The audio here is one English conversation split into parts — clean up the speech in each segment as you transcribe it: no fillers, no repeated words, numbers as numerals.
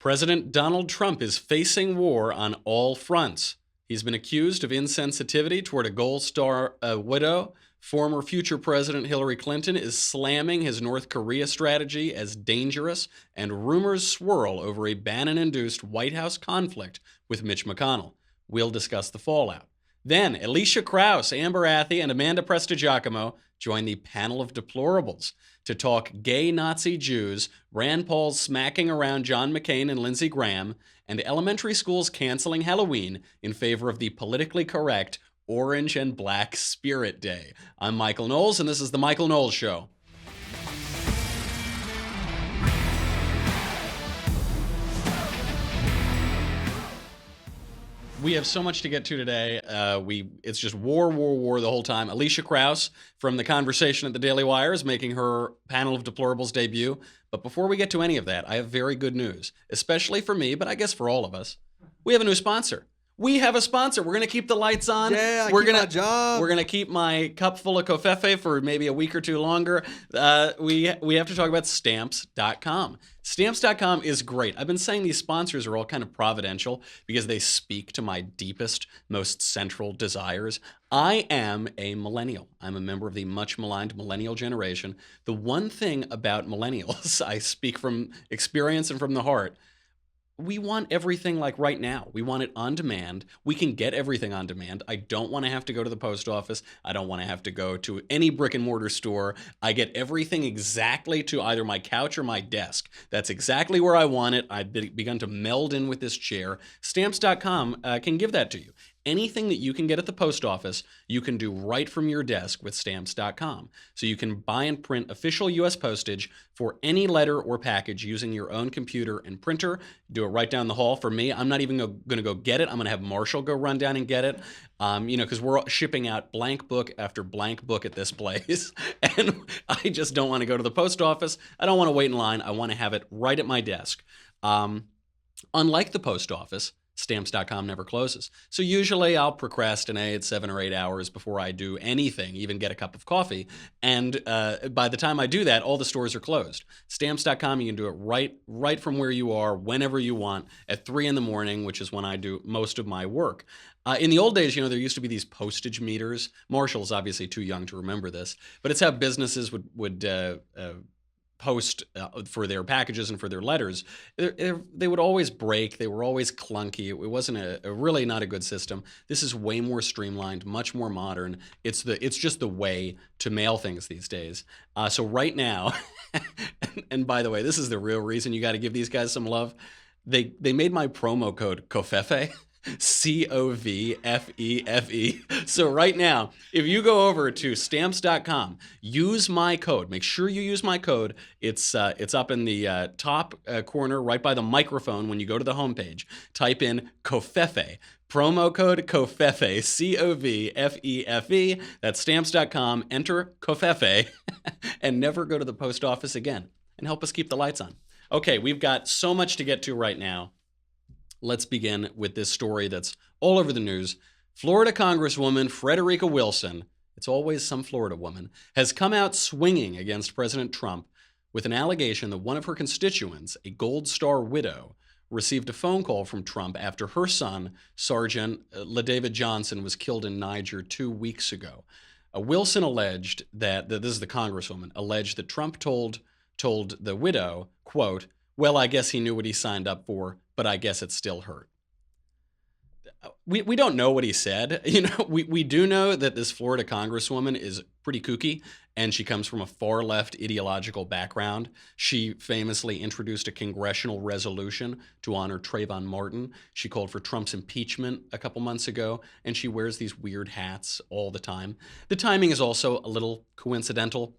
President Donald Trump is facing war on all fronts. He's been accused of insensitivity toward a Gold Star widow. Former future President Hillary Clinton is slamming his North Korea strategy as dangerous, and rumors swirl over a Bannon-induced White House conflict with Mitch McConnell. We'll discuss the fallout. Then, Elisha Krauss, Amber Athey, and Amanda Prestigiacomo join the Panel of Deplorables to talk gay Nazi Jews, Rand Paul's smacking around John McCain and Lindsey Graham, and elementary schools canceling Halloween in favor of the politically correct Orange and Black Spirit Day. I'm Michael Knowles, and this is The Michael Knowles Show. We have so much to get to today. It's just war the whole time. Elisha Krauss from The Conversation at the Daily Wire is making her Panel of Deplorables debut. But before we get to any of that, I have very good news, especially for me, but I guess for all of us. We have a new sponsor. We have a sponsor. We're going to keep the lights on. Yeah, we're keep my job. We're going to keep my cup full of covfefe for maybe a week or two longer. We have to talk about Stamps.com. Stamps.com is great. I've been saying these sponsors are all kind of providential because they speak to my deepest, most central desires. I am a millennial. I'm a member of the much maligned millennial generation. The one thing about millennials, I speak from experience and from the heart, we want everything like right now. We want it on demand. We can get everything on demand. I don't want to have to go to the post office. I don't want to have to go to any brick and mortar store. I get everything exactly to either my couch or my desk. That's exactly where I want it. I've begun to meld in with this chair. Stamps.com can give that to you. Anything that you can get at the post office, you can do right from your desk with Stamps.com. So you can buy and print official U.S. postage for any letter or package using your own computer and printer. Do it right down the hall. For me, I'm not even going to go get it. I'm going to have Marshall go run down and get it. Because we're shipping out blank book after blank book at this place. And I just don't want to go to the post office. I don't want to wait in line. I want to have it right at my desk. Unlike the post office, Stamps.com never closes. So usually I'll procrastinate 7 or 8 hours before I do anything, even get a cup of coffee. And by the time I do that, all the stores are closed. Stamps.com, you can do it right from where you are, whenever you want, at 3 in the morning, which is when I do most of my work. In the old days, there used to be these postage meters. Marshall's obviously too young to remember this, but it's how businesses would post for their packages and for their letters. They would always break. They were always clunky. It wasn't a really not a good system. This is way more streamlined, much more modern. It's just the way to mail things these days. So right now, and by the way, this is the real reason you got to give these guys some love. They made my promo code COVFEFE. COVFEFE. So right now, if you go over to Stamps.com, use my code. Make sure you use my code. It's up in the top corner right by the microphone when you go to the homepage. Type in COVFEFE. Promo code COVFEFE, COVFEFE. That's Stamps.com. Enter COVFEFE and never go to the post office again. And help us keep the lights on. Okay, we've got so much to get to right now. Let's begin with this story that's all over the news. Florida Congresswoman Frederica Wilson, it's always some Florida woman, has come out swinging against President Trump with an allegation that one of her constituents, a Gold Star widow, received a phone call from Trump after her son, Sergeant LaDavid Johnson, was killed in Niger 2 weeks ago. Wilson alleged that this is the Congresswoman, alleged that Trump told the widow, quote, "Well, I guess he knew what he signed up for, but I guess it still hurt." We don't know what he said. We do know that this Florida Congresswoman is pretty kooky, and she comes from a far left ideological background. She famously introduced a congressional resolution to honor Trayvon Martin. She called for Trump's impeachment a couple months ago, and she wears these weird hats all the time. The timing is also a little coincidental.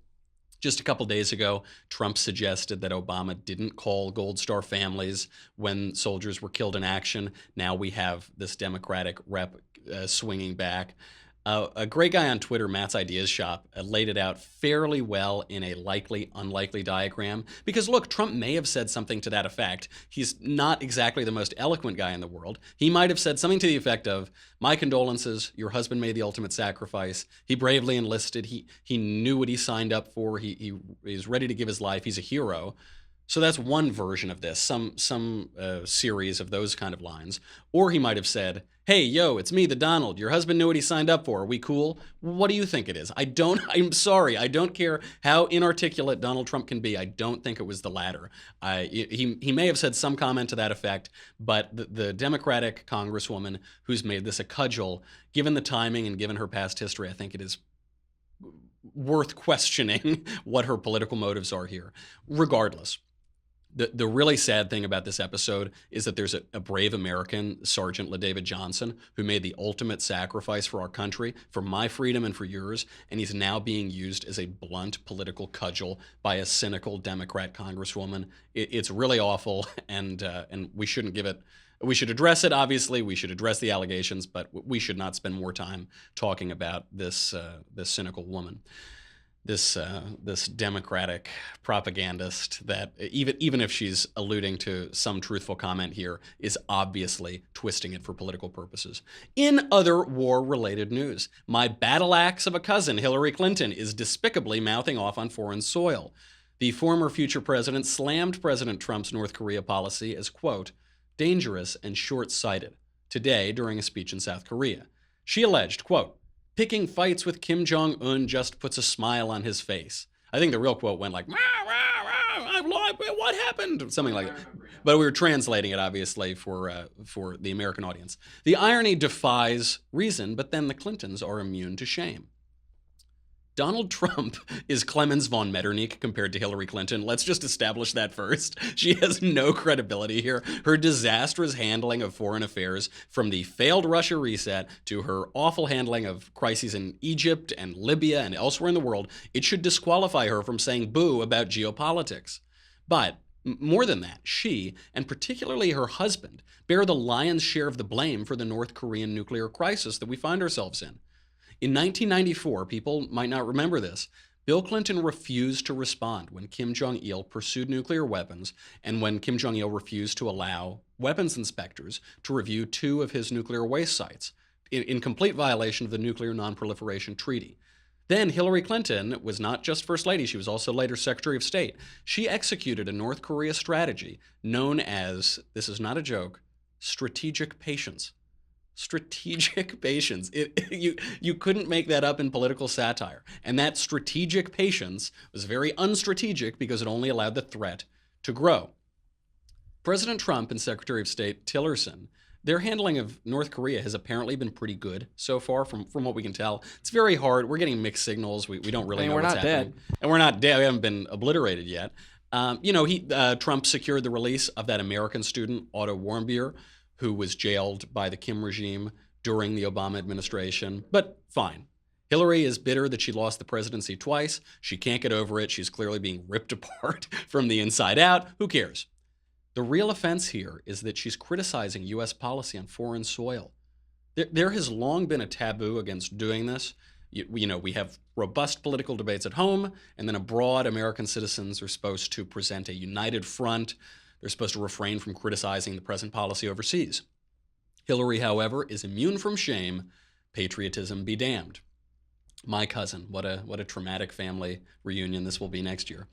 Just a couple days ago, Trump suggested that Obama didn't call Gold Star families when soldiers were killed in action. Now we have this Democratic rep swinging back. A great guy on Twitter, Matt's Ideas Shop, laid it out fairly well in a likely, unlikely diagram. Because look, Trump may have said something to that effect. He's not exactly the most eloquent guy in the world. He might have said something to the effect of, "My condolences, your husband made the ultimate sacrifice. He bravely enlisted. He knew what he signed up for. He's ready to give his life. He's a hero. So that's one version of this, some series of those kind of lines. Or he might have said, hey, yo, it's me, the Donald. Your husband knew what he signed up for. Are we cool? What do you think it is? I'm sorry. I don't care how inarticulate Donald Trump can be. I don't think it was the latter. He may have said some comment to that effect, but the Democratic Congresswoman who's made this a cudgel, given the timing and given her past history, I think it is worth questioning what her political motives are here. Regardless, the really sad thing about this episode is that there's a brave American, Sergeant LaDavid Johnson, who made the ultimate sacrifice for our country, for my freedom and for yours, and he's now being used as a blunt political cudgel by a cynical Democrat congresswoman. It's really awful, and we shouldn't give it. We should address it, obviously. We should address the allegations, but we should not spend more time talking about this cynical woman. This Democratic propagandist that even if she's alluding to some truthful comment here, is obviously twisting it for political purposes. In other war-related news, my battle axe of a cousin, Hillary Clinton, is despicably mouthing off on foreign soil. The former future president slammed President Trump's North Korea policy as, quote, dangerous and short-sighted, today during a speech in South Korea. She alleged, quote, picking fights with Kim Jong-un just puts a smile on his face. I think the real quote went like, what happened? Something like that. But we were translating it, obviously, for the American audience. The irony defies reason, but then the Clintons are immune to shame. Donald Trump is Clemens von Metternich compared to Hillary Clinton. Let's just establish that first. She has no credibility here. Her disastrous handling of foreign affairs, from the failed Russia reset to her awful handling of crises in Egypt and Libya and elsewhere in the world, it should disqualify her from saying boo about geopolitics. But more than that, she, and particularly her husband, bear the lion's share of the blame for the North Korean nuclear crisis that we find ourselves in. In 1994, people might not remember this, Bill Clinton refused to respond when Kim Jong-il pursued nuclear weapons and when Kim Jong-il refused to allow weapons inspectors to review 2 of his nuclear waste sites, in complete violation of the Nuclear Non-Proliferation Treaty. Then Hillary Clinton was not just First Lady, she was also later Secretary of State. She executed a North Korea strategy known as, this is not a joke, strategic patience. Strategic patience. You couldn't make that up in political satire. And that strategic patience was very unstrategic because it only allowed the threat to grow. President Trump and Secretary of State Tillerson, their handling of North Korea has apparently been pretty good so far from what we can tell. It's very hard. We're getting mixed signals. We don't really know what's happening. Dead. And we're not dead. We haven't been obliterated yet. Trump secured the release of that American student, Otto Warmbier, who was jailed by the Kim regime during the Obama administration. But fine. Hillary is bitter that she lost the presidency twice. She can't get over it. She's clearly being ripped apart from the inside out. Who cares? The real offense here is that she's criticizing U.S. policy on foreign soil. There has long been a taboo against doing this. We have robust political debates at home, and then abroad, American citizens are supposed to present a united front. They're supposed to refrain from criticizing the present policy overseas. Hillary, however, is immune from shame. Patriotism be damned. My cousin, what a traumatic family reunion this will be next year.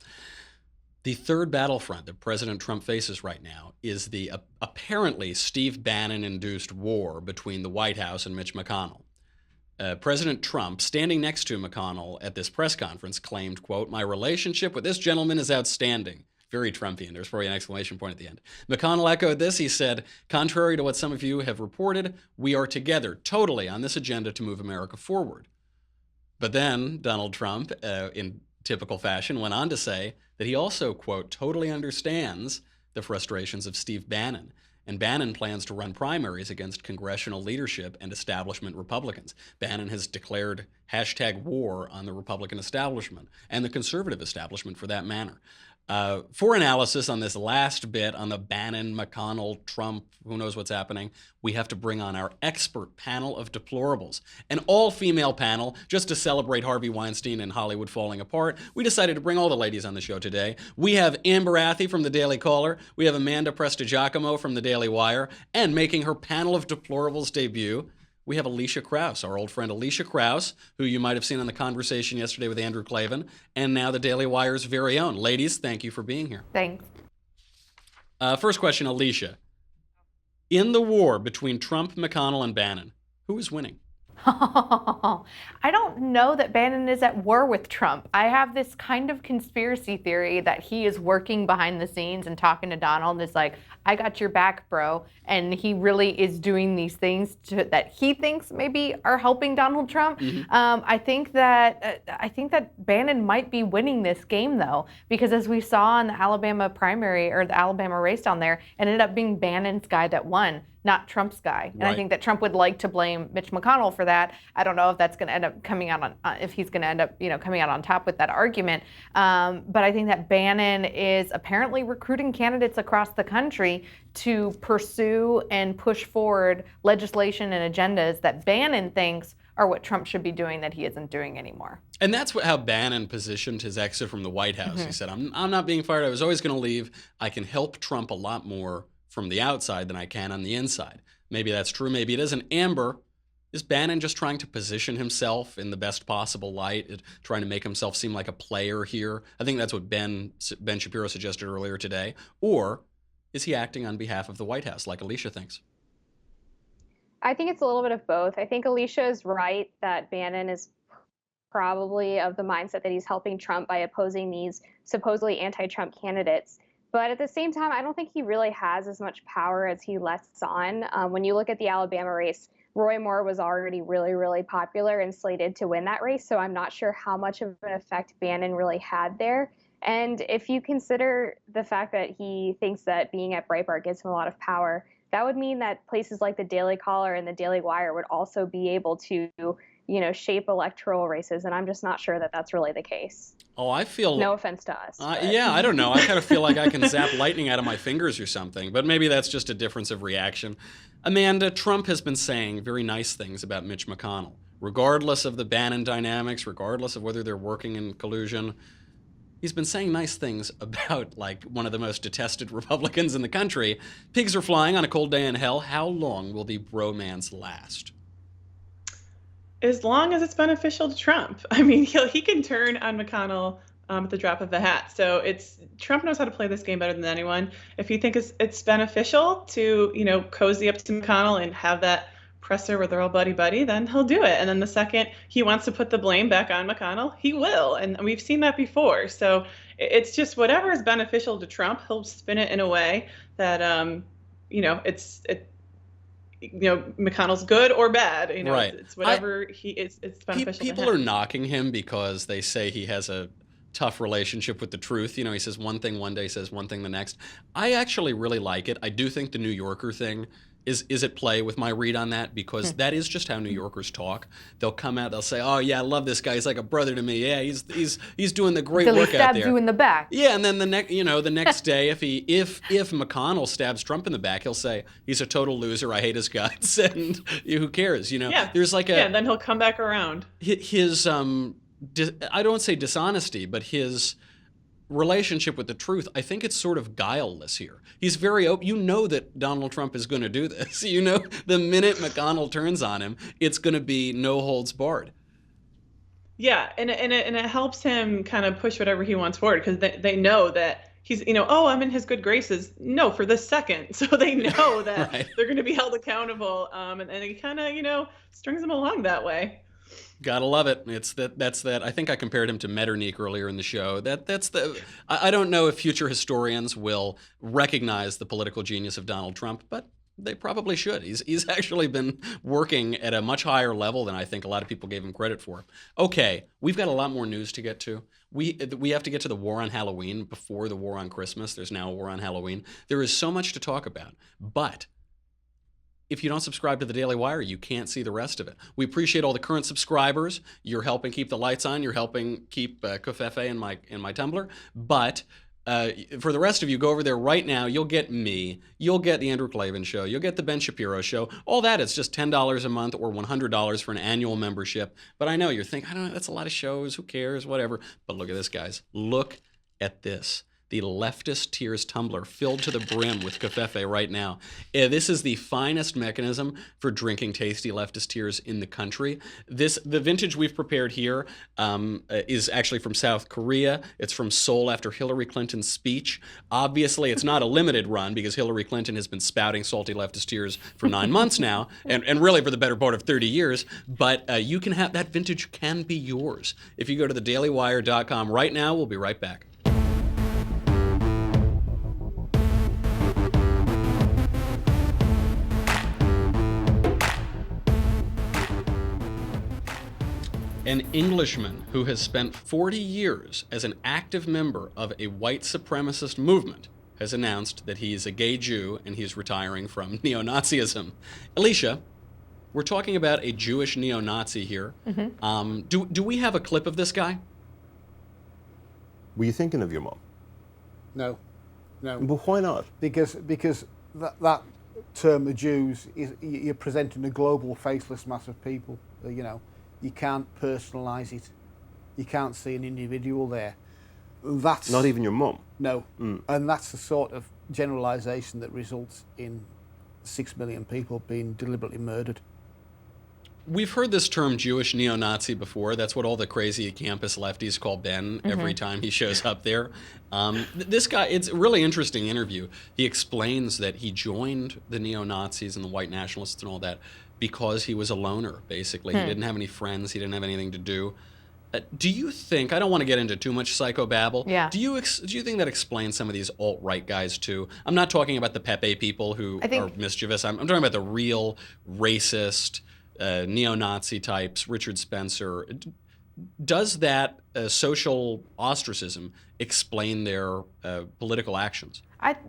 The third battlefront that President Trump faces right now is the apparently Steve Bannon-induced war between the White House and Mitch McConnell. President Trump, standing next to McConnell at this press conference, claimed, quote, my relationship with this gentleman is outstanding. Very Trumpian. There's probably an exclamation point at the end. McConnell echoed this. He said, contrary to what some of you have reported, we are together totally on this agenda to move America forward. But then Donald Trump, in typical fashion, went on to say that he also, quote, totally understands the frustrations of Steve Bannon. And Bannon plans to run primaries against congressional leadership and establishment Republicans. Bannon has declared #war on the Republican establishment and the conservative establishment for that matter. For analysis on this last bit on the Bannon, McConnell, Trump, who knows what's happening, we have to bring on our expert panel of deplorables. An all-female panel just to celebrate Harvey Weinstein and Hollywood falling apart. We decided to bring all the ladies on the show today. We have Amber Athey from the Daily Caller. We have Amanda Prestigiacomo from the Daily Wire. And making her panel of deplorables debut, we have Elisha Krauss, our old friend Elisha Krauss, who you might have seen on The Conversation yesterday with Andrew Klavan, and now the Daily Wire's very own. Ladies, thank you for being here. Thanks. First question, Elisha. In the war between Trump, McConnell, and Bannon, who is winning? I don't know that Bannon is at war with Trump. I have this kind of conspiracy theory that he is working behind the scenes and talking to Donald and is like, I got your back, bro. And he really is doing these things that he thinks maybe are helping Donald Trump. Mm-hmm. I think that Bannon might be winning this game, though, because as we saw in the Alabama primary or the Alabama race down there, it ended up being Bannon's guy that won, not Trump's guy. And Right. I think that Trump would like to blame Mitch McConnell for that. I don't know if that's going to end up coming out on, if he's going to end up, coming out on top with that argument. But I think that Bannon is apparently recruiting candidates across the country to pursue and push forward legislation and agendas that Bannon thinks are what Trump should be doing that he isn't doing anymore. And that's how Bannon positioned his exit from the White House. Mm-hmm. He said, I'm not being fired. I was always going to leave. I can help Trump a lot more from the outside than I can on the inside. Maybe that's true. Maybe it isn't. Amber, is Bannon just trying to position himself in the best possible light, trying to make himself seem like a player here? I think that's what Ben Shapiro suggested earlier today. Or is he acting on behalf of the White House, like Elisha thinks? I think it's a little bit of both. I think Elisha is right that Bannon is probably of the mindset that he's helping Trump by opposing these supposedly anti-Trump candidates. But at the same time, I don't think he really has as much power as he lets on. When you look at the Alabama race, Roy Moore was already really, really popular and slated to win that race. So I'm not sure how much of an effect Bannon really had there. And if you consider the fact that he thinks that being at Breitbart gives him a lot of power, that would mean that places like the Daily Caller and the Daily Wire would also be able to, shape electoral races. And I'm just not sure that that's really the case. Oh, I feel... No offense to us. Yeah, I don't know. I kind of feel like I can zap lightning out of my fingers or something, but maybe that's just a difference of reaction. Amanda, Trump has been saying very nice things about Mitch McConnell, regardless of the Bannon dynamics, regardless of whether they're working in collusion. He's been saying nice things about, like, one of the most detested Republicans in the country. Pigs are flying on a cold day in hell. How long will the bromance last? As long as it's beneficial to Trump. I mean, he can turn on McConnell at the drop of a hat. So Trump knows how to play this game better than anyone. If you think it's beneficial to, cozy up to McConnell and have that presser where they're all buddy-buddy, then he'll do it. And then the second he wants to put the blame back on McConnell, he will. And we've seen that before. So it's just whatever is beneficial to Trump, he'll spin it in a way that, McConnell's good or bad. Right. It's whatever it's beneficial to him. People are knocking him because they say he has a tough relationship with the truth. He says one thing one day, says one thing the next. I actually really like it. I do think the New Yorker thing is at play with my read on that, because that is just how New Yorkers talk. They'll come out, they'll say, "Oh yeah, I love this guy. He's like a brother to me. Yeah, he's doing the great work out there." He stabs you in the back. Yeah, and then the next day, if McConnell stabs Trump in the back, he'll say he's a total loser. I hate his guts, and who cares? Yeah. There's like and then he'll come back around. His I don't say dishonesty, but his relationship with the truth, I think it's sort of guileless here. He's very open. That Donald Trump is going to do this. The minute McConnell turns on him, it's going to be no holds barred. Yeah, and it helps him kind of push whatever he wants forward, because they know that he's, I'm in his good graces. No, for this second. So they know that right. They're going to be held accountable. And he kind of, strings them along that way. Gotta love it. That's that. I think I compared him to Metternich earlier in the show. I don't know if future historians will recognize the political genius of Donald Trump, but they probably should. He's actually been working at a much higher level than I think a lot of people gave him credit for. Okay, we've got a lot more news to get to. We have to get to the war on Halloween before the war on Christmas. There's now a war on Halloween. There is so much to talk about, but if you don't subscribe to the Daily Wire, you can't see the rest of it. We appreciate all the current subscribers. You're helping keep the lights on. You're helping keep Covfefe in my Tumblr. But for the rest of you, go over there right now. You'll get me. You'll get the Andrew Klavan Show. You'll get the Ben Shapiro Show. All that is just $10 a month or $100 for an annual membership. But I know you're thinking, I don't know, that's a lot of shows. Who cares? Whatever. But look at this, guys. Look at this. the leftist tears tumbler filled to the brim with covfefe right now. This is the finest mechanism for drinking tasty leftist tears in the country. The vintage we've prepared here is actually from South Korea. It's from Seoul after Hillary Clinton's speech. Obviously, it's not a limited run because Hillary Clinton has been spouting salty leftist tears for 9 months now, and really for the better part of 30 years. But you can have that vintage can be yours if you go to thedailywire.com right now. We'll be right back. An Englishman who has spent 40 years as an active member of a white supremacist movement has announced that he is a gay Jew and he's retiring from neo-Nazism. Elisha, we're talking about a Jewish neo-Nazi here. Mm-hmm. Do we have a clip of this guy? Were you thinking of your mom? No. But why not? Because that term, the Jews, you're presenting a global faceless mass of people. You can't personalise it. You can't see an individual there. That's not even your mum. No, and that's the sort of generalisation that results in 6 million people being deliberately murdered. We've heard this term Jewish neo-Nazi before. That's what all the crazy campus lefties call Ben every time he shows up there. This guy, it's a really interesting interview. He explains that he joined the neo-Nazis and the white nationalists and all that because he was a loner, basically. He didn't have any friends. He didn't have anything to do. Do you think, I don't want to get into too much psychobabble, do you think that explains some of these alt-right guys too? I'm not talking about the Pepe people who are mischievous. I'm talking about the real racist, neo-Nazi types, Richard Spencer. Does that social ostracism explain their political actions?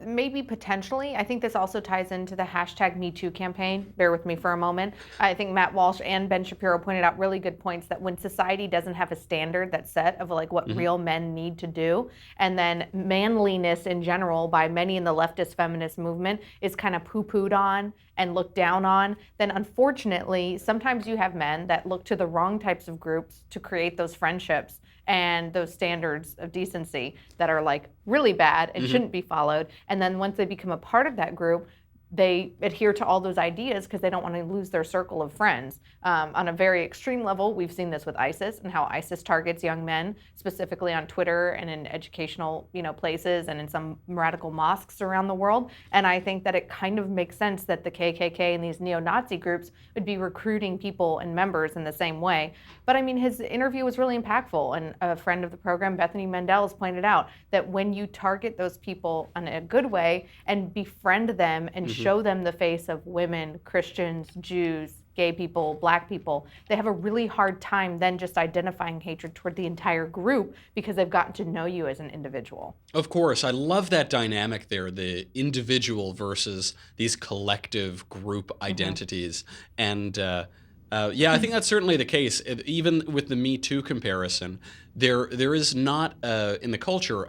Maybe potentially. I think this also ties into the #MeToo campaign. Bear with me for a moment. I think Matt Walsh and Ben Shapiro pointed out really good points that when society doesn't have a standard that's set of like what real men need to do, and then manliness in general by many in the leftist feminist movement is kind of poo-pooed on and looked down on, then unfortunately, sometimes you have men that look to the wrong types of groups to create those friendships and those standards of decency that are like really bad and shouldn't be followed. And then once they become a part of that group, they adhere to all those ideas because they don't want to lose their circle of friends. On a very extreme level, we've seen this with ISIS and how ISIS targets young men, specifically on Twitter and in educational places and in some radical mosques around the world. And I think that it kind of makes sense that the KKK and these neo-Nazi groups would be recruiting people and members in the same way. But I mean, his interview was really impactful. And a friend of the program, Bethany Mendel, has pointed out that when you target those people in a good way and befriend them and show them the face of women, Christians, Jews, gay people, black people, they have a really hard time then just identifying hatred toward the entire group because they've gotten to know you as an individual. Of course. I love that dynamic there, the individual versus these collective group identities. And I think that's certainly the case. Even with the Me Too comparison, there is not in the culture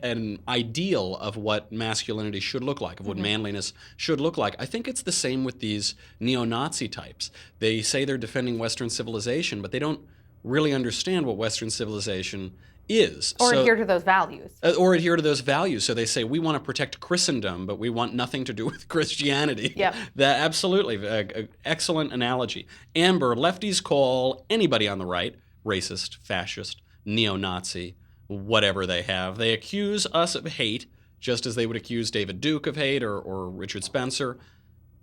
an ideal of what masculinity should look like, of what manliness should look like. I think it's the same with these neo-Nazi types. They say they're defending Western civilization, but they don't really understand what Western civilization is. Or adhere to those values. So they say, we want to protect Christendom, but we want nothing to do with Christianity. Yep. That absolutely, excellent analogy. Amber, lefties call anybody on the right racist, fascist, neo-Nazi, whatever they have. They accuse us of hate, just as they would accuse David Duke of hate or Richard Spencer.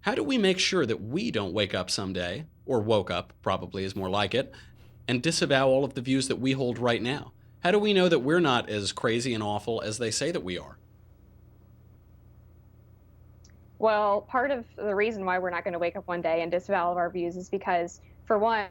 How do we make sure that we don't wake up someday, or woke up, probably is more like it, and disavow all of the views that we hold right now? How do we know that we're not as crazy and awful as they say that we are? Well, part of the reason why we're not going to wake up one day and disavow all of our views is because, for one,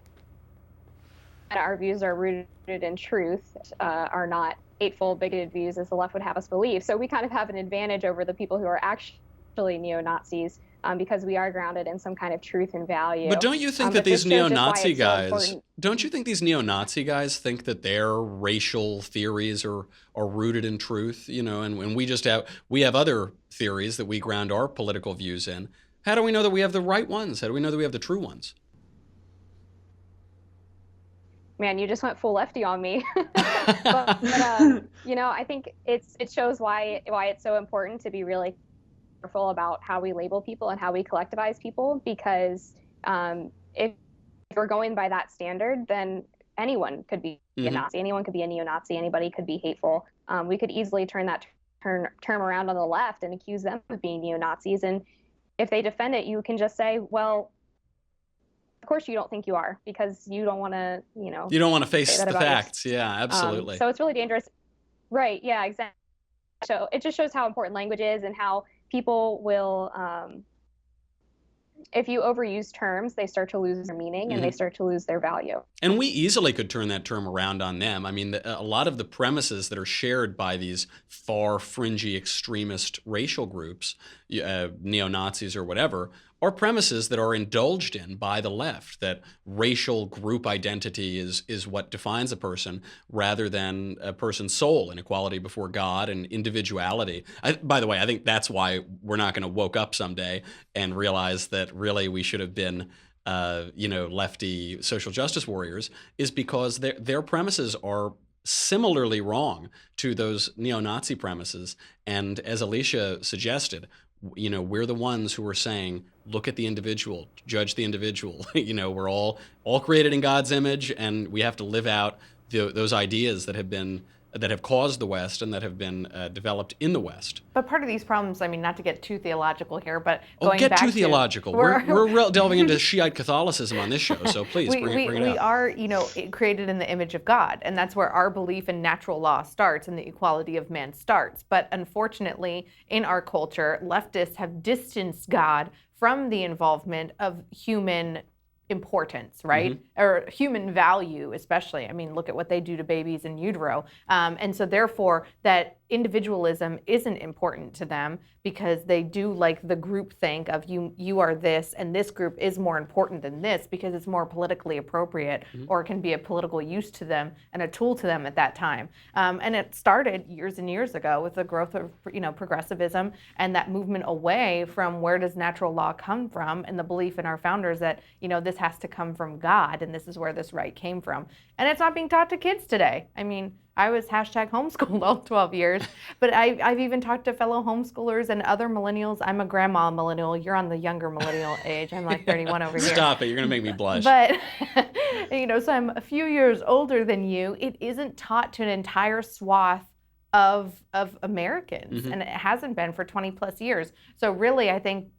our views are rooted in truth, are not hateful, bigoted views as the left would have us believe. So we kind of have an advantage over the people who are actually neo-Nazis because we are grounded in some kind of truth and value. But don't you think that these neo-Nazi guys, don't you think these neo-Nazi guys think that their racial theories are rooted in truth? And we have other theories that we ground our political views in. How do we know that we have the right ones? How do we know that we have the true ones? Man, you just went full lefty on me. You know, I think it shows why it's so important to be really careful about how we label people and how we collectivize people, because if we're going by that standard, then anyone could be a Nazi, anyone could be a neo-Nazi, anybody could be hateful. We could easily turn that term around on the left and accuse them of being neo-Nazis. And if they defend it, you can just say, well, of course you don't think you are, because you don't want to, you don't want to face the facts. Yeah, absolutely. So it's really dangerous. Right. Yeah, exactly. So it just shows how important language is, and how people will, if you overuse terms, they start to lose their meaning and they start to lose their value. And we easily could turn that term around on them. I mean, a lot of the premises that are shared by these far fringy extremist racial groups, neo-Nazis or whatever, are premises that are indulged in by the left, that racial group identity is what defines a person, rather than a person's soul and equality before God and individuality. By the way, I think that's why we're not going to woke up someday and realize that really we should have been lefty social justice warriors, is because their premises are similarly wrong to those neo-Nazi premises. And as Elisha suggested, we're the ones who are saying, look at the individual, judge the individual. We're all created in God's image, and we have to live out those ideas that have caused the West and that have been developed in the West. But part of these problems, I mean, not to get too theological here, but get too theological. We're delving into Shiite Catholicism on this show, so please bring it up. We are, created in the image of God, and that's where our belief in natural law starts and the equality of man starts. But unfortunately, in our culture, leftists have distanced God from the involvement of human importance, right? Or human value, especially. I mean, look at what they do to babies in utero. And so therefore, that individualism isn't important to them, because they do like the group think of you are this, and this group is more important than this because it's more politically appropriate, or can be a political use to them and a tool to them at that time. And it started years and years ago with the growth of progressivism and that movement away from where does natural law come from, and the belief in our founders that this has to come from God, and this is where this right came from. And it's not being taught to kids today. I mean, I was #homeschooled all 12 years, but I've even talked to fellow homeschoolers and other millennials. I'm a grandma millennial. You're on the younger millennial age. I'm like 31 over here. Stop it. You're going to make me blush. But, so I'm a few years older than you. It isn't taught to an entire swath of Americans, and it hasn't been for 20 plus years. So really, I think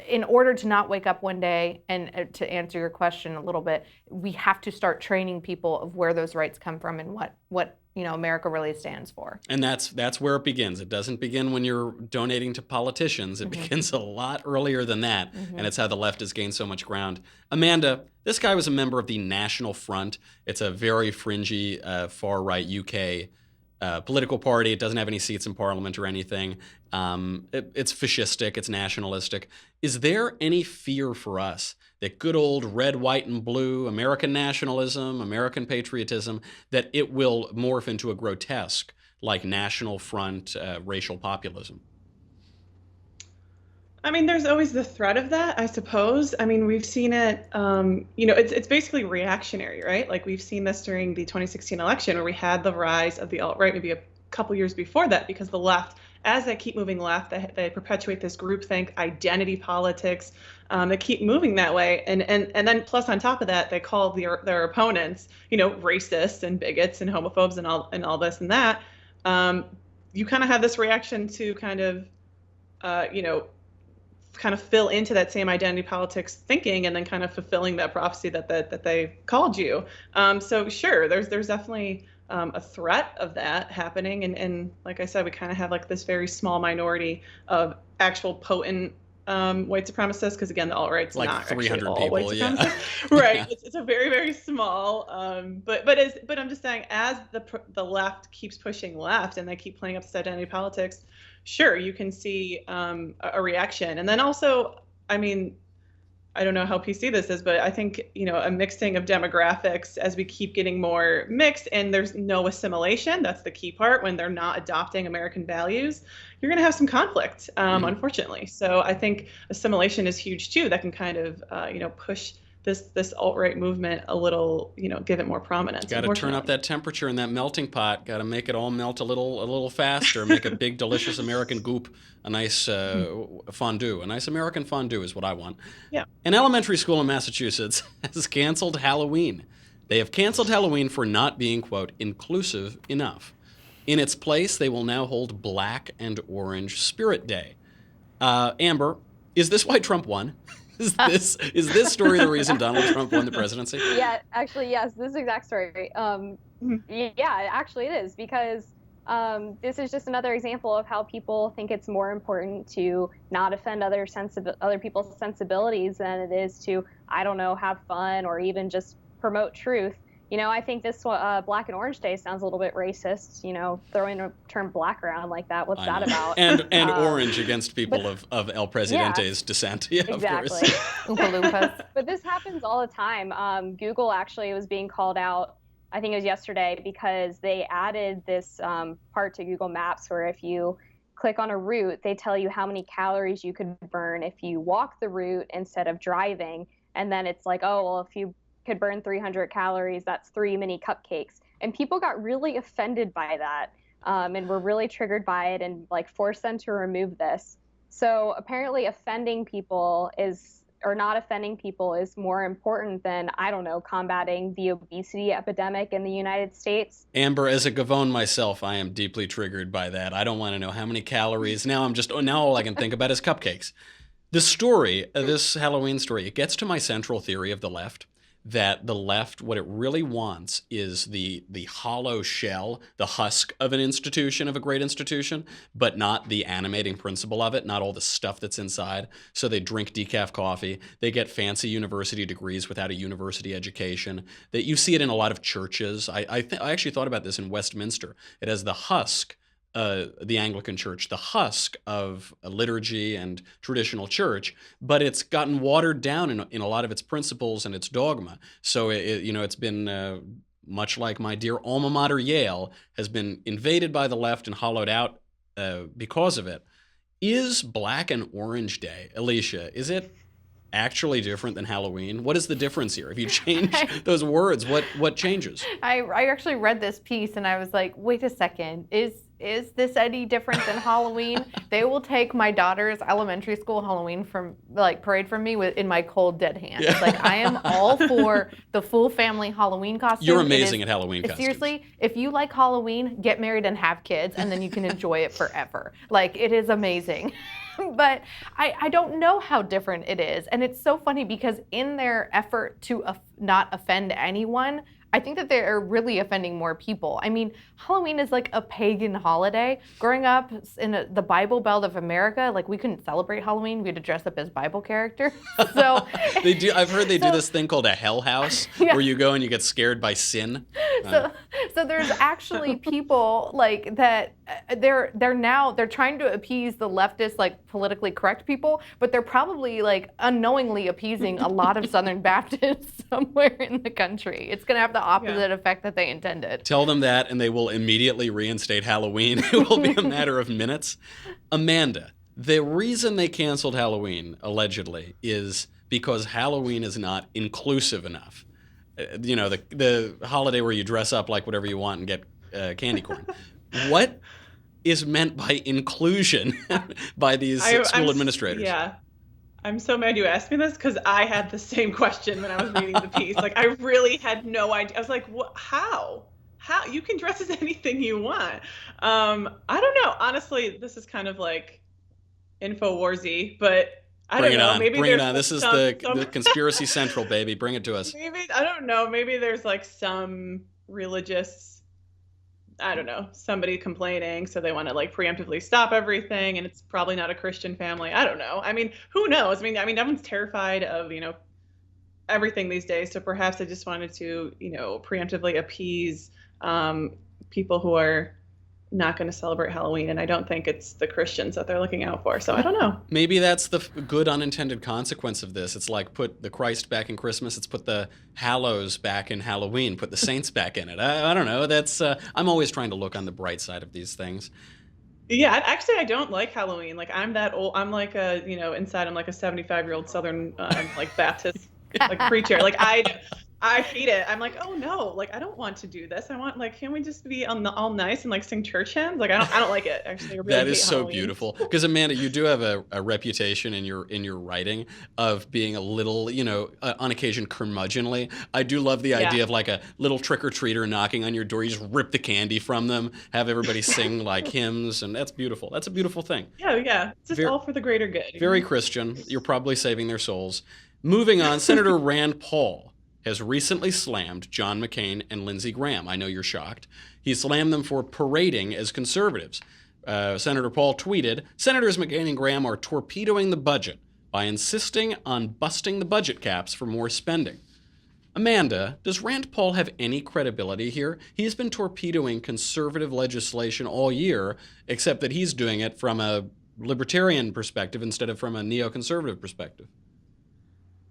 in order to not wake up one day, and to answer your question a little bit, we have to start training people of where those rights come from and what America really stands for. And that's where it begins. It doesn't begin when you're donating to politicians. It begins a lot earlier than that, and it's how the left has gained so much ground. Amanda, this guy was a member of the National Front. It's a very fringy, far-right UK political party. It doesn't have any seats in parliament or anything. It's fascistic. It's nationalistic. Is there any fear for us that good old red, white, and blue American nationalism, American patriotism, that it will morph into a grotesque, like National Front racial populism? I mean, there's always the threat of that, I suppose. I mean, we've seen it, it's basically reactionary, right? Like, we've seen this during the 2016 election, where we had the rise of the alt-right maybe a couple years before that, because the left, as they keep moving left, they perpetuate this groupthink, identity politics. They keep moving that way. And then plus on top of that, they call their opponents, racists and bigots and homophobes and all this and that. You kind of have this reaction to kind of fill into that same identity politics thinking, and then kind of fulfilling that prophecy that they called you. So sure, there's definitely a threat of that happening. And like I said, we kind of have like this very small minority of actual potent white supremacists, because again, the alt-right's like not 300 actually all people, white supremacists. Right. Yeah. It's a very, very small, but I'm just saying, as the left keeps pushing left and they keep playing up this identity politics, sure, you can see a reaction. And then also, I mean, I don't know how PC this is, but I think, a mixing of demographics as we keep getting more mixed, and there's no assimilation. That's the key part. When they're not adopting American values, you're going to have some conflict, unfortunately. So I think assimilation is huge too. That can kind of, push this alt-right movement a little, give it more prominence. Got to turn up that temperature in that melting pot. Got to make it all melt a little faster. Make a big, delicious American goop. A nice fondue. A nice American fondue is what I want. Yeah. An elementary school in Massachusetts has canceled Halloween. They have canceled Halloween for not being, quote, inclusive enough. In its place, they will now hold Black and Orange Spirit Day. Amber, is this why Trump won? Is this story the reason Donald Trump won the presidency? Yeah, actually, yes, this is the exact story. Yeah, actually it is, because this is just another example of how people think it's more important to not offend other people's sensibilities than it is to, I don't know, have fun or even just promote truth. I think this Black and Orange Day sounds a little bit racist, throwing a term black around like that. What's that about? And orange against people of El Presidente's descent. Yeah, exactly. Of course. Oompa Loompas. But this happens all the time. Google actually was being called out, I think it was yesterday, because they added this part to Google Maps where if you click on a route, they tell you how many calories you could burn if you walk the route instead of driving. And then it's like, oh, well, if you could burn 300 calories, that's 3 mini cupcakes. And people got really offended by that and were really triggered by it and forced them to remove this. So apparently offending people not offending people is more important than, I don't know, combating the obesity epidemic in the United States. Amber, as a Gavone myself, I am deeply triggered by that. I don't want to know how many calories. Now all I can think about is cupcakes. The story, this Halloween story, it gets to my central theory of the left, that the left, what it really wants is the hollow shell, the husk of an institution, of a great institution, but not the animating principle of it, not all the stuff that's inside. So they drink decaf coffee. They get fancy university degrees without a university education. That you see it in a lot of churches. I actually thought about this in Westminster. It has the husk, the Anglican Church, the husk of a liturgy and traditional church, but it's gotten watered down in a lot of its principles and its dogma. So it's been much like my dear alma mater Yale has been invaded by the left and hollowed out because of it. Is Black and Orange Day, Elisha, is it actually different than Halloween? What is the difference here? If you change those words, what changes? I actually read this piece and I was like, wait a second, is this any different than Halloween? They will take my daughter's elementary school Halloween parade from me in my cold dead hands. Yeah. I am all for the full family Halloween costume. You're amazing at Halloween costumes. Seriously, if you like Halloween, get married and have kids, and then you can enjoy it forever. It is amazing. But I don't know how different it is. And it's so funny because in their effort to not offend anyone, I think that they're really offending more people. I mean, Halloween is like a pagan holiday. Growing up in the Bible Belt of America, we couldn't celebrate Halloween. We had to dress up as Bible characters. So they do. I've heard they do this thing called a hell house, where you go and you get scared by sin. So there's actually people that they're trying to appease the leftist, politically correct people, but they're probably unknowingly appeasing a lot of Southern Baptists somewhere in the country. It's going to have the opposite effect that they intended. Tell them that and they will immediately reinstate Halloween. It will be a matter of minutes. Amanda, the reason they canceled Halloween, allegedly, is because Halloween is not inclusive enough. The holiday where you dress up like whatever you want and get candy corn. What is meant by inclusion by these school administrators? Yeah. I'm so mad you asked me this because I had the same question when I was reading the piece. I really had no idea. I was like, what? How? You can dress as anything you want. I don't know. Honestly, this is kind of InfoWarsy, but I don't know. Maybe bring it on. This is the Conspiracy Central, baby. Bring it to us. Maybe, I don't know. Maybe there's some religious, I don't know, somebody complaining, so they want to preemptively stop everything, and it's probably not a Christian family. I don't know. I mean, who knows? I mean, everyone's terrified of, everything these days, so perhaps they just wanted to, preemptively appease people who are not going to celebrate Halloween, and I don't think it's the Christians that they're looking out for, so I don't know. Maybe that's the good unintended consequence of this. It's put the Christ back in Christmas, it's put the Hallows back in Halloween, put the saints back in it. I don't know. That's I'm always trying to look on the bright side of these things. Yeah, actually, I don't like Halloween. I'm that old. I'm inside I'm a 75-year-old Southern Baptist like preacher. Like I hate it. I'm like, oh no, like I don't want to do this. I want like, can we just be all nice and like sing church hymns? Like I don't like it actually. I really That is hate so Halloween. beautiful. Because Amanda, you do have a reputation in your writing of being a little, on occasion curmudgeonly. I do love the idea of like a little trick or treater knocking on your door. You just rip the candy from them, have everybody sing like hymns, and that's beautiful. That's a beautiful thing. Yeah. It's just all for the greater good. Very Christian. You're probably saving their souls. Moving on, Senator Rand Paul has recently slammed John McCain and Lindsey Graham. I know you're shocked. He slammed them for parading as conservatives. Senator Paul tweeted, Senators McCain and Graham are torpedoing the budget by insisting on busting the budget caps for more spending. Amanda, does Rand Paul have any credibility here? He's been torpedoing conservative legislation all year, except that he's doing it from a libertarian perspective instead of from a neoconservative perspective.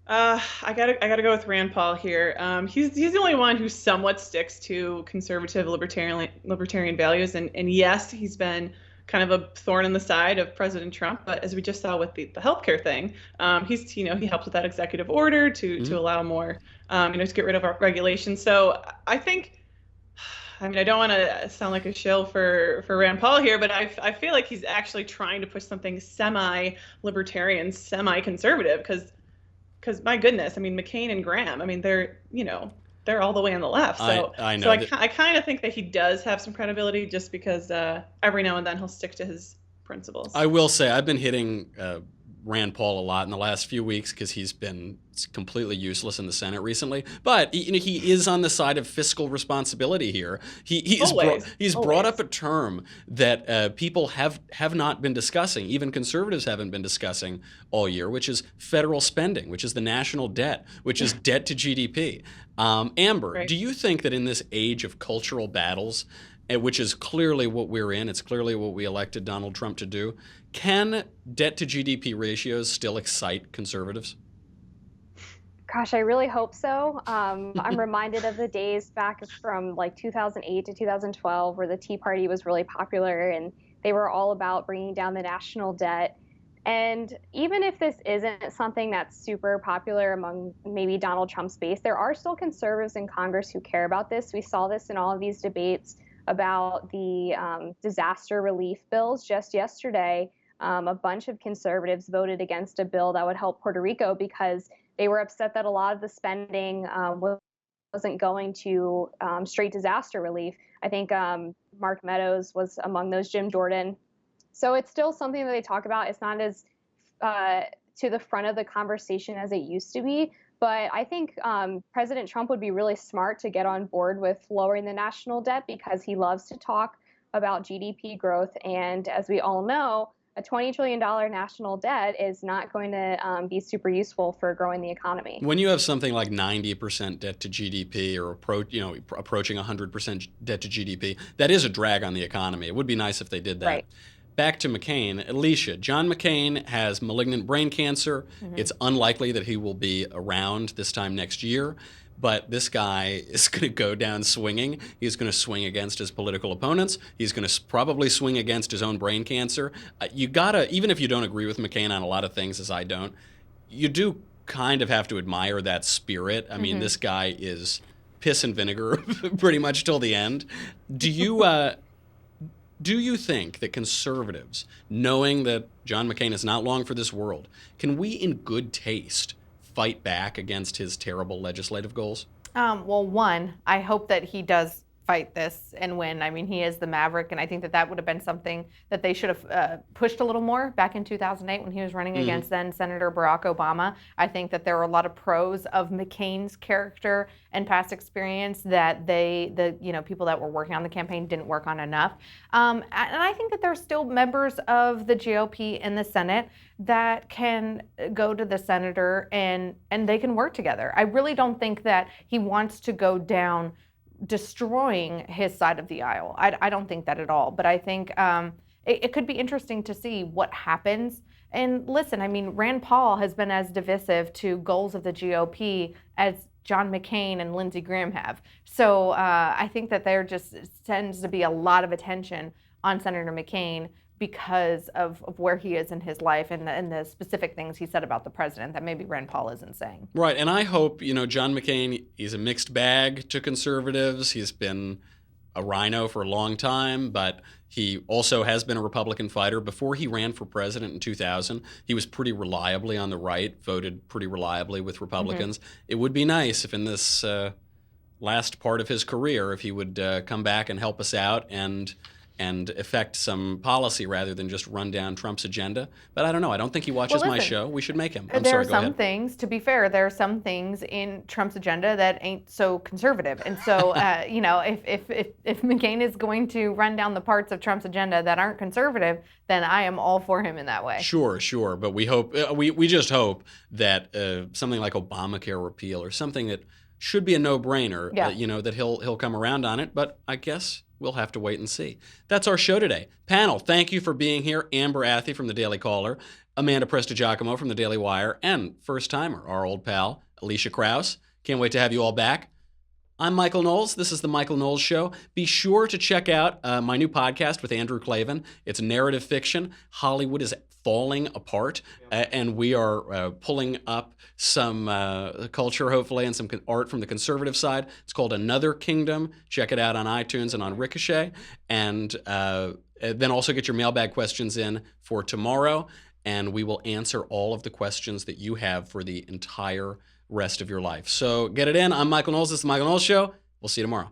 I gotta go with Rand Paul here. He's the only one who somewhat sticks to conservative libertarian values, and yes, he's been kind of a thorn in the side of President Trump. But as we just saw with the healthcare thing, he helped with that executive order to allow more, to get rid of our regulations. So I think, I don't want to sound like a shill for Rand Paul here, but I feel like he's actually trying to push something semi-libertarian, semi-conservative, because my goodness, McCain and Graham, they're all the way on the left. So I know. So I kind of think that he does have some credibility just because every now and then he'll stick to his principles. I will say I've been hitting Rand Paul a lot in the last few weeks because he's been completely useless in the Senate recently. But he is on the side of fiscal responsibility here. He's brought up a term that people have not been discussing, even conservatives haven't been discussing all year, which is federal spending, which is the national debt, which is debt to GDP. Amber, Right. do you think that in this age of cultural battles, which is clearly what we're in, it's clearly what we elected Donald Trump to do, can debt to GDP ratios still excite conservatives? Gosh, I really hope so. I'm reminded of the days back from like 2008 to 2012 where the Tea Party was really popular and they were all about bringing down the national debt. And even if this isn't something that's super popular among maybe Donald Trump's base, there are still conservatives in Congress who care about this. We saw this in all of these debates about the disaster relief bills. Just yesterday, a bunch of conservatives voted against a bill that would help Puerto Rico because they were upset that a lot of the spending wasn't going to straight disaster relief. I think Mark Meadows was among those, Jim Jordan. So it's still something that they talk about. It's not as to the front of the conversation as it used to be. But I think President Trump would be really smart to get on board with lowering the national debt because he loves to talk about GDP growth. And as we all know, a $20 trillion national debt is not going to be super useful for growing the economy. When you have something like 90% debt to GDP or approaching 100% debt to GDP, that is a drag on the economy. It would be nice if they did that. Right. Back to McCain. Elisha, John McCain has malignant brain cancer. Mm-hmm. It's unlikely that he will be around this time next year, but this guy is going to go down swinging. He's going to swing against his political opponents. He's going to probably swing against his own brain cancer. You gotta, even if you don't agree with McCain on a lot of things, as I don't, you do kind of have to admire that spirit. I mean, this guy is piss and vinegar pretty much till the end. Do you think that conservatives, knowing that John McCain is not long for this world, can we in good taste fight back against his terrible legislative goals? Well, one, I hope that he does fight this and win. I mean, he is the maverick, and I think that would have been something that they should have pushed a little more back in 2008 when he was running against then Senator Barack Obama. I think that there were a lot of pros of McCain's character and past experience that the people that were working on the campaign didn't work on enough. And I think that there's still members of the GOP in the Senate that can go to the senator and they can work together. I really don't think that he wants to go down destroying his side of the aisle. I don't think that at all. But I think it could be interesting to see what happens. And listen, I mean, Rand Paul has been as divisive to goals of the GOP as John McCain and Lindsey Graham have. So I think that there just tends to be a lot of attention on Senator McCain because of where he is in his life and the specific things he said about the president that maybe Rand Paul isn't saying. Right, and I hope, John McCain, he's a mixed bag to conservatives. He's been a rhino for a long time, but he also has been a Republican fighter. Before he ran for president in 2000, he was pretty reliably on the right, voted pretty reliably with Republicans. It would be nice if in this last part of his career, if he would come back and help us out and affect some policy rather than just run down Trump's agenda. But I don't know. I don't think he watches my show. We should make him. There are some things, to be fair, there are some things in Trump's agenda that ain't so conservative. And so, if McCain is going to run down the parts of Trump's agenda that aren't conservative, then I am all for him in that way. Sure. But we hope, we just hope that something like Obamacare repeal or something that should be a no-brainer, that he'll come around on it. But I guess we'll have to wait and see. That's our show today. Panel, thank you for being here. Amber Athey from the Daily Caller, Amanda Prestigiacomo from the Daily Wire, and first-timer, our old pal, Elisha Krauss. Can't wait to have you all back. I'm Michael Knowles. This is The Michael Knowles Show. Be sure to check out my new podcast with Andrew Klavan. It's narrative fiction. Hollywood is falling apart, and we are pulling up some culture, hopefully, and some art from the conservative side. It's called Another Kingdom. Check it out on iTunes and on Ricochet. And then also get your mailbag questions in for tomorrow, and we will answer all of the questions that you have for the entire rest of your life. So get it in. I'm Michael Knowles. This is The Michael Knowles Show. We'll see you tomorrow.